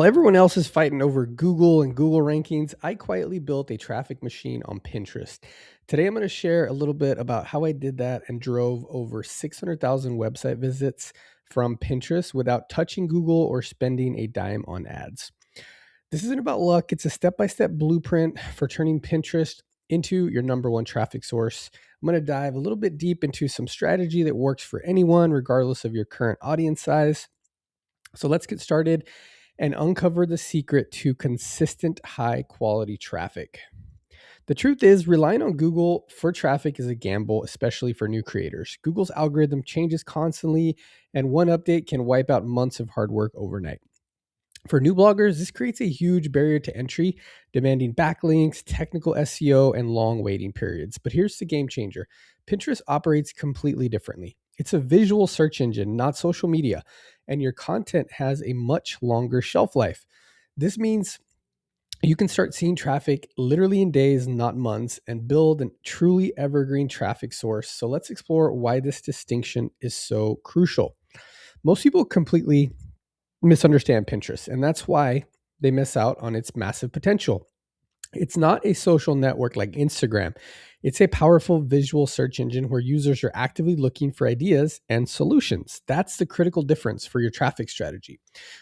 While everyone else is fighting over Google and Google rankings, I quietly built a traffic machine on Pinterest. Today, I'm going to share a little bit about how I did that and drove over 600,000 website visits from Pinterest without touching Google or spending a dime on ads. This isn't about luck, it's a step by step blueprint for turning Pinterest into your number one traffic source. I'm going to dive a little bit deep into some strategy that works for anyone, regardless of your current audience size. So let's get started and uncover the secret to consistent high quality traffic. The truth is, relying on Google for traffic is a gamble, especially for new creators. Google's algorithm changes constantly, and one update can wipe out months of hard work overnight. For new bloggers, this creates a huge barrier to entry, demanding backlinks, technical SEO, and long waiting periods. But here's the game changer: Pinterest operates completely differently. It's a visual search engine, not social media, and your content has a much longer shelf life. This means you can start seeing traffic literally in days, not months, and build a truly evergreen traffic source. So let's explore why this distinction is so crucial. Most people completely misunderstand Pinterest, and that's why they miss out on its massive potential. It's not a social network like Instagram. It's a powerful visual search engine where users are actively looking for ideas and solutions. That's the critical difference for your traffic strategy.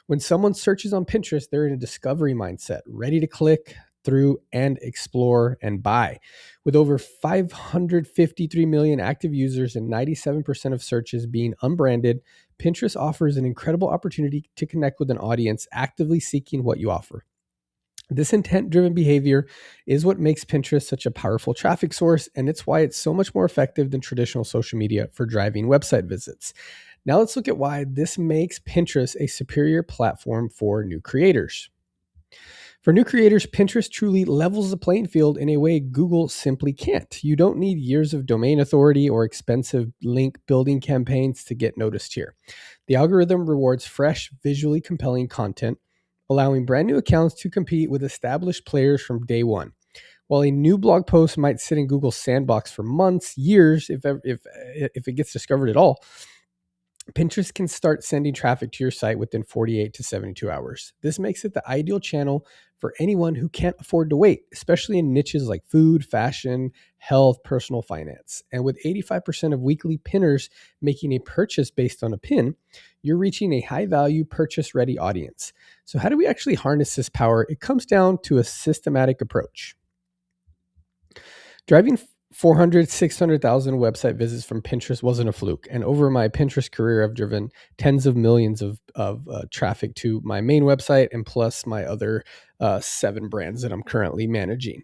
When someone searches on Pinterest, they're in a discovery mindset, ready to click through and explore and buy. With over 553 million active users and 97% of searches being unbranded, Pinterest offers an incredible opportunity to connect with an audience actively seeking what you offer. This intent driven behavior is what makes Pinterest such a powerful traffic source, and it's why it's so much more effective than traditional social media for driving website visits. Now, let's look at why this makes Pinterest a superior platform for new creators. For new creators, Pinterest truly levels the playing field in a way Google simply can't. You don't need years of domain authority or expensive link building campaigns to get noticed here. The algorithm rewards fresh, visually compelling content, allowing brand new accounts to compete with established players from day one. While a new blog post might sit in Google's sandbox for months, years, if it gets discovered at all, Pinterest can start sending traffic to your site within 48 to 72 hours. This makes it the ideal channel for anyone who can't afford to wait, especially in niches like food, fashion, health, personal finance. And with 85% of weekly pinners making a purchase based on a pin, you're reaching a high value, purchase ready audience. So, how do we actually harness this power? It comes down to a systematic approach. Driving 400, 600,000 website visits from Pinterest wasn't a fluke. And over my Pinterest career, I've driven tens of millions of traffic to my main website and plus my other 7 brands that I'm currently managing.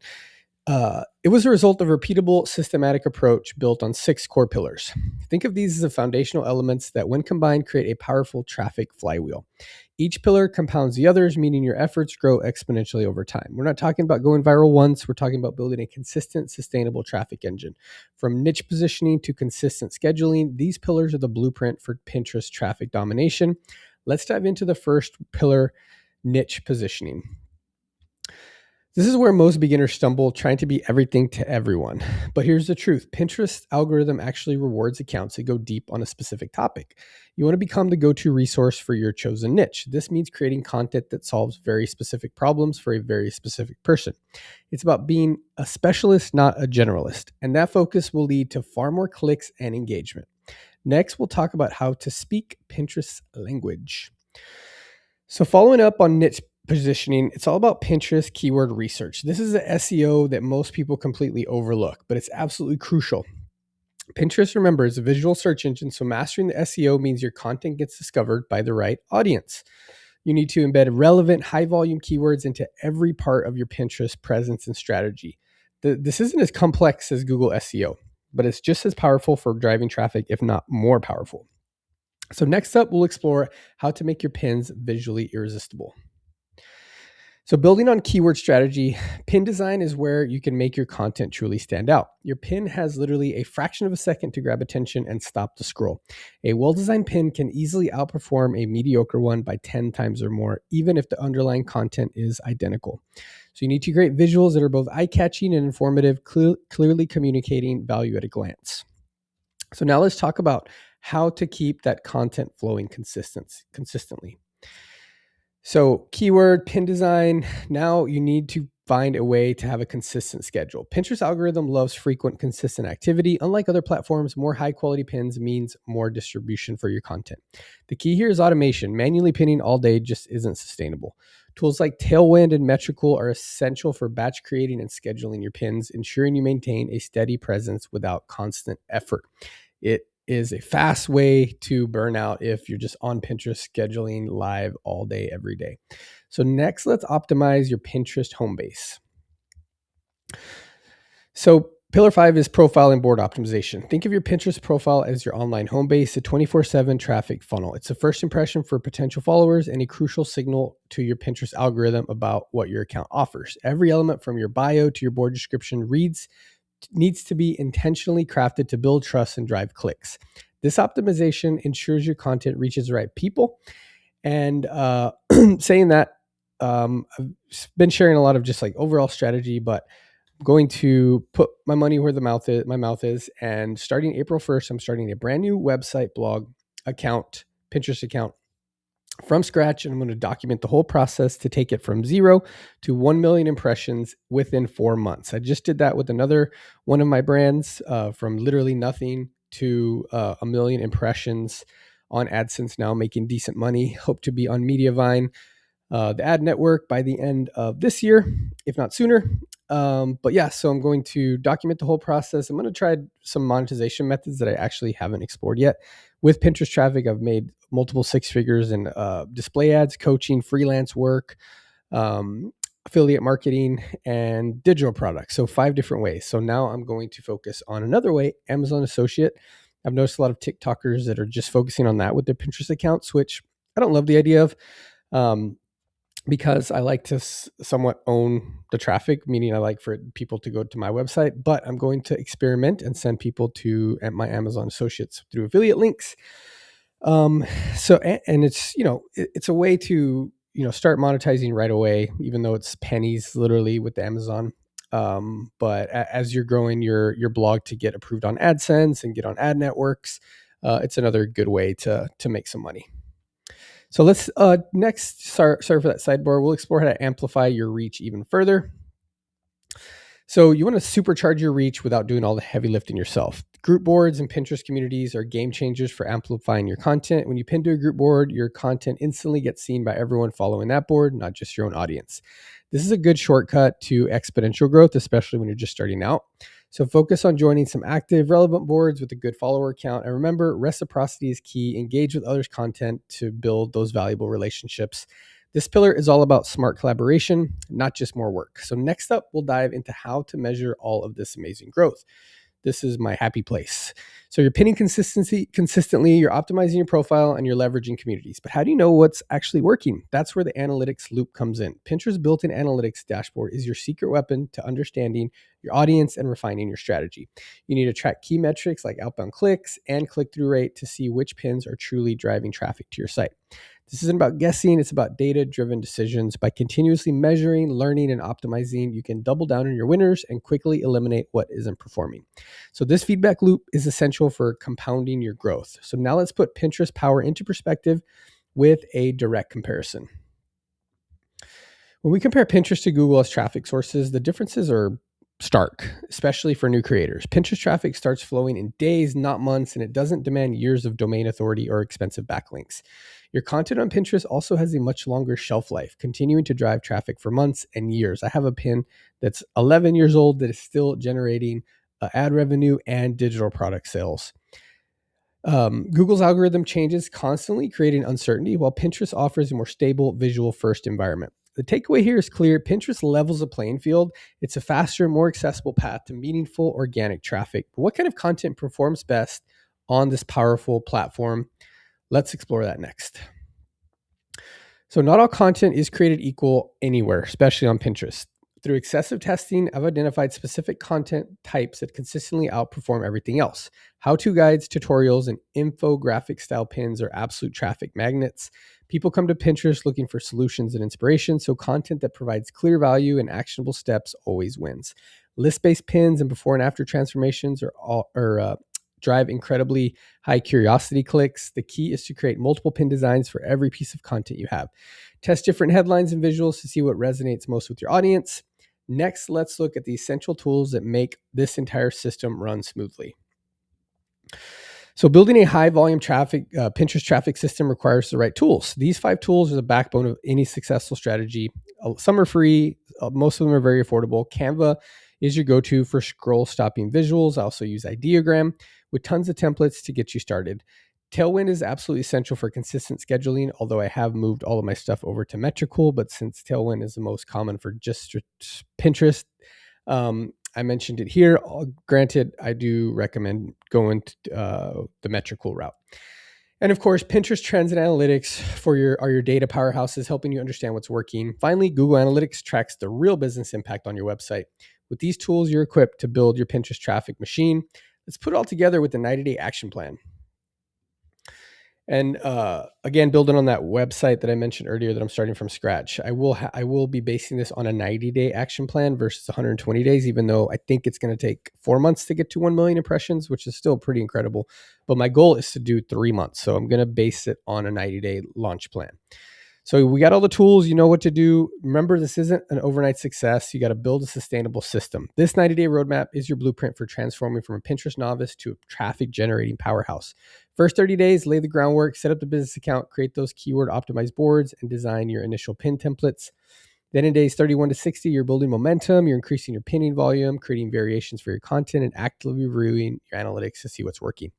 It was a result of a repeatable, systematic approach built on 6 core pillars. Think of these as the foundational elements that, when combined, create a powerful traffic flywheel. Each pillar compounds the others, meaning your efforts grow exponentially over time. We're not talking about going viral once, we're talking about building a consistent, sustainable traffic engine. From niche positioning to consistent scheduling, these pillars are the blueprint for Pinterest traffic domination. Let's dive into the first pillar: niche positioning. This is where most beginners stumble, trying to be everything to everyone. But here's the truth: Pinterest algorithm actually rewards accounts that go deep on a specific topic. You want to become the go-to resource for your chosen niche. This means creating content that solves very specific problems for a very specific person. It's about being a specialist, not a generalist. And that focus will lead to far more clicks and engagement. Next, we'll talk about how to speak Pinterest language. So, following up on niche positioning, it's all about Pinterest keyword research. This is the SEO that most people completely overlook, but it's absolutely crucial. Pinterest, remember, is a visual search engine, so mastering the SEO means your content gets discovered by the right audience. You need to embed relevant, high volume keywords into every part of your Pinterest presence and strategy. This isn't as complex as Google SEO, but it's just as powerful for driving traffic, if not more powerful. So next up, we'll explore how to make your pins visually irresistible. So building on keyword strategy, pin design is where you can make your content truly stand out. Your pin has literally a fraction of a second to grab attention and stop the scroll. A well-designed pin can easily outperform a mediocre one by 10 times or more, even if the underlying content is identical. So you need to create visuals that are both eye-catching and informative, clearly communicating value at a glance. So now let's talk about how to keep that content flowing consistently. So, keyword, pin design. Now you need to find a way to have a consistent schedule. Pinterest algorithm loves frequent, consistent activity. Unlike other platforms, more high quality pins means more distribution for your content. The key here is automation. Manually pinning all day just isn't sustainable. Tools like Tailwind and Metricool are essential for batch creating and scheduling your pins, ensuring you maintain a steady presence without constant effort. It is a fast way to burn out if you're just on Pinterest scheduling live all day, every day. So next, let's optimize your Pinterest home base. So pillar 5 is profile and board optimization. Think of your Pinterest profile as your online home base, a 24/7 traffic funnel. It's a first impression for potential followers and a crucial signal to your Pinterest algorithm about what your account offers. Every element from your bio to your board description needs to be intentionally crafted to build trust and drive clicks. This optimization ensures your content reaches the right people. And saying that, I've been sharing a lot of just like overall strategy, but I'm going to put my money where my mouth is. And starting April 1st, I'm starting a brand new website, blog account, Pinterest account from scratch, and I'm going to document the whole process to take it from 0 to 1 million impressions within 4 months. I just did that with another one of my brands, from literally nothing to 1 million impressions on AdSense now, making decent money. Hope to be on Mediavine, the ad network, by the end of this year, if not sooner. But yeah, so I'm going to document the whole process. I'm going to try some monetization methods that I actually haven't explored yet. With Pinterest traffic, I've made multiple six figures in display ads, coaching, freelance work, affiliate marketing, and digital products. So 5 different ways. So now I'm going to focus on another way, Amazon Associate. I've noticed a lot of TikTokers that are just focusing on that with their Pinterest accounts, which I don't love the idea of. Because I like to somewhat own the traffic, meaning I like for people to go to my website, but I'm going to experiment and send people to my Amazon associates through affiliate links. So, and it's, it's a way to, start monetizing right away, even though it's pennies literally with Amazon. But as you're growing your blog to get approved on AdSense and get on ad networks, it's another good way to make some money. So let's next, sorry for that sidebar. We'll explore how to amplify your reach even further. So you want to supercharge your reach without doing all the heavy lifting yourself. Group boards and Pinterest communities are game changers for amplifying your content. When you pin to a group board, your content instantly gets seen by everyone following that board, not just your own audience. This is a good shortcut to exponential growth, especially when you're just starting out. So focus on joining some active, relevant boards with a good follower count. And remember, reciprocity is key. Engage with others' content to build those valuable relationships. This pillar is all about smart collaboration, not just more work. So next up, we'll dive into how to measure all of this amazing growth. This is my happy place. So you're pinning consistently, you're optimizing your profile, and you're leveraging communities. But how do you know what's actually working? That's where the analytics loop comes in. Pinterest's built-in analytics dashboard is your secret weapon to understanding your audience and refining your strategy. You need to track key metrics like outbound clicks and click-through rate to see which pins are truly driving traffic to your site. This isn't about guessing, it's about data-driven decisions. By continuously measuring, learning, and optimizing, you can double down on your winners and quickly eliminate what isn't performing. So this feedback loop is essential for compounding your growth. So now let's put Pinterest power into perspective with a direct comparison. When we compare Pinterest to Google as traffic sources, the differences are stark, especially for new creators. Pinterest traffic starts flowing in days, not months, and it doesn't demand years of domain authority or expensive backlinks. Your content on Pinterest also has a much longer shelf life, continuing to drive traffic for months and years. I have a pin that's 11 years old that is still generating ad revenue and digital product sales. Google's algorithm changes constantly, creating uncertainty, while Pinterest offers a more stable, visual first environment. The takeaway here is clear. Pinterest levels the playing field. It's a faster, more accessible path to meaningful organic traffic. But what kind of content performs best on this powerful platform? Let's explore that next. So not all content is created equal anywhere, especially on Pinterest. Through excessive testing, I've identified specific content types that consistently outperform everything else. How-to guides, tutorials, and infographic style pins are absolute traffic magnets. People come to Pinterest looking for solutions and inspiration, so content that provides clear value and actionable steps always wins. List-based pins and before and after transformations are drive incredibly high curiosity clicks. The key is to create multiple pin designs for every piece of content you have. Test different headlines and visuals to see what resonates most with your audience. Next, let's look at the essential tools that make this entire system run smoothly. So building a high volume Pinterest traffic system requires the right tools. These 5 tools are the backbone of any successful strategy. Some are free. Most of them are very affordable. Canva is your go-to for scroll stopping visuals. I also use Ideogram with tons of templates to get you started. Tailwind is absolutely essential for consistent scheduling, although I have moved all of my stuff over to Metricool, but since Tailwind is the most common for just Pinterest, I mentioned it here. Granted, I do recommend going to the Metricool route. And of course, Pinterest trends and analytics are your data powerhouses, helping you understand what's working. Finally, Google Analytics tracks the real business impact on your website. With these tools, you're equipped to build your Pinterest traffic machine. Let's put it all together with the 90-day action plan. And again, building on that website that I mentioned earlier that I'm starting from scratch, I will be basing this on a 90-day action plan versus 120 days, even though I think it's going to take 4 months to get to 1 million impressions, which is still pretty incredible. But my goal is to do 3 months. So I'm going to base it on a 90-day launch plan. So we got all the tools, you know what to do. Remember, this isn't an overnight success. You got to build a sustainable system. This 90-day roadmap is your blueprint for transforming from a Pinterest novice to a traffic generating powerhouse. First 30 days, lay the groundwork, set up the business account, create those keyword optimized boards, and design your initial pin templates. Then in days 31 to 60, you're building momentum, you're increasing your pinning volume, creating variations for your content, and actively reviewing your analytics to see what's working.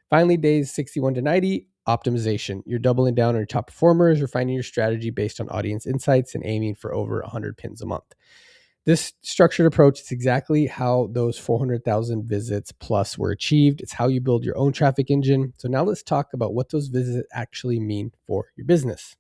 Finally, days 61 to 90, optimization. You're doubling down on your top performers, refining your strategy based on audience insights, and aiming for over 100 pins a month. This structured approach is exactly how those 400,000 visits plus were achieved. It's how you build your own traffic engine. So now let's talk about what those visits actually mean for your business.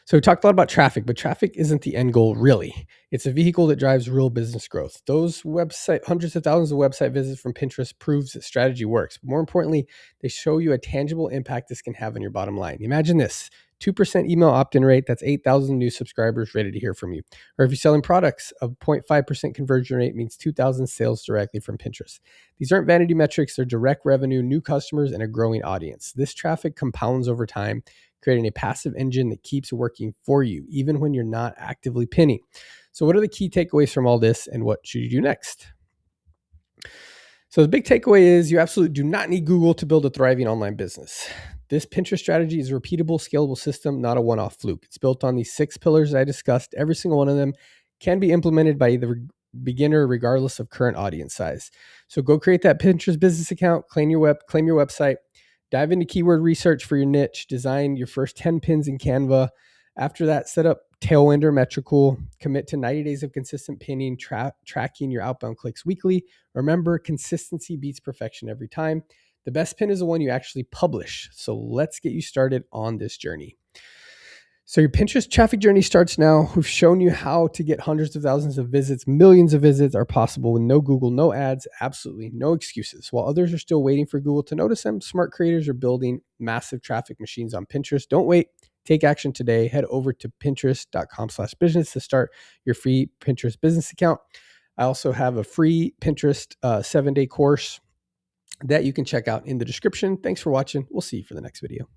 So we talked a lot about traffic, but traffic isn't the end goal, really. It's a vehicle that drives real business growth. Those hundreds of thousands of website visits from Pinterest proves that strategy works. But more importantly, they show you a tangible impact this can have on your bottom line. Imagine this. 2% email opt-in rate, that's 8,000 new subscribers ready to hear from you. Or if you're selling products, a 0.5% conversion rate means 2,000 sales directly from Pinterest. These aren't vanity metrics, they're direct revenue, new customers, and a growing audience. This traffic compounds over time, creating a passive engine that keeps working for you, even when you're not actively pinning. So what are the key takeaways from all this, and what should you do next? So the big takeaway is you absolutely do not need Google to build a thriving online business. This Pinterest strategy is a repeatable, scalable system, not a one-off fluke. It's built on these 6 pillars I discussed. Every single one of them can be implemented by either beginner regardless of current audience size. So go create that Pinterest business account, claim your website, dive into keyword research for your niche, design your first 10 pins in Canva. After that, set up Tailwind or Metricool, commit to 90 days of consistent pinning, tracking your outbound clicks weekly. Remember, consistency beats perfection every time. The best pin is the one you actually publish. So let's get you started on this journey. So your Pinterest traffic journey starts now. We've shown you how to get hundreds of thousands of visits. Millions of visits are possible with no Google, no ads, absolutely no excuses. While others are still waiting for Google to notice them, smart creators are building massive traffic machines on Pinterest. Don't wait. Take action today. Head over to pinterest.com/business to start your free Pinterest business account. I also have a free Pinterest 7-day course that you can check out in the description. Thanks for watching. We'll see you for the next video.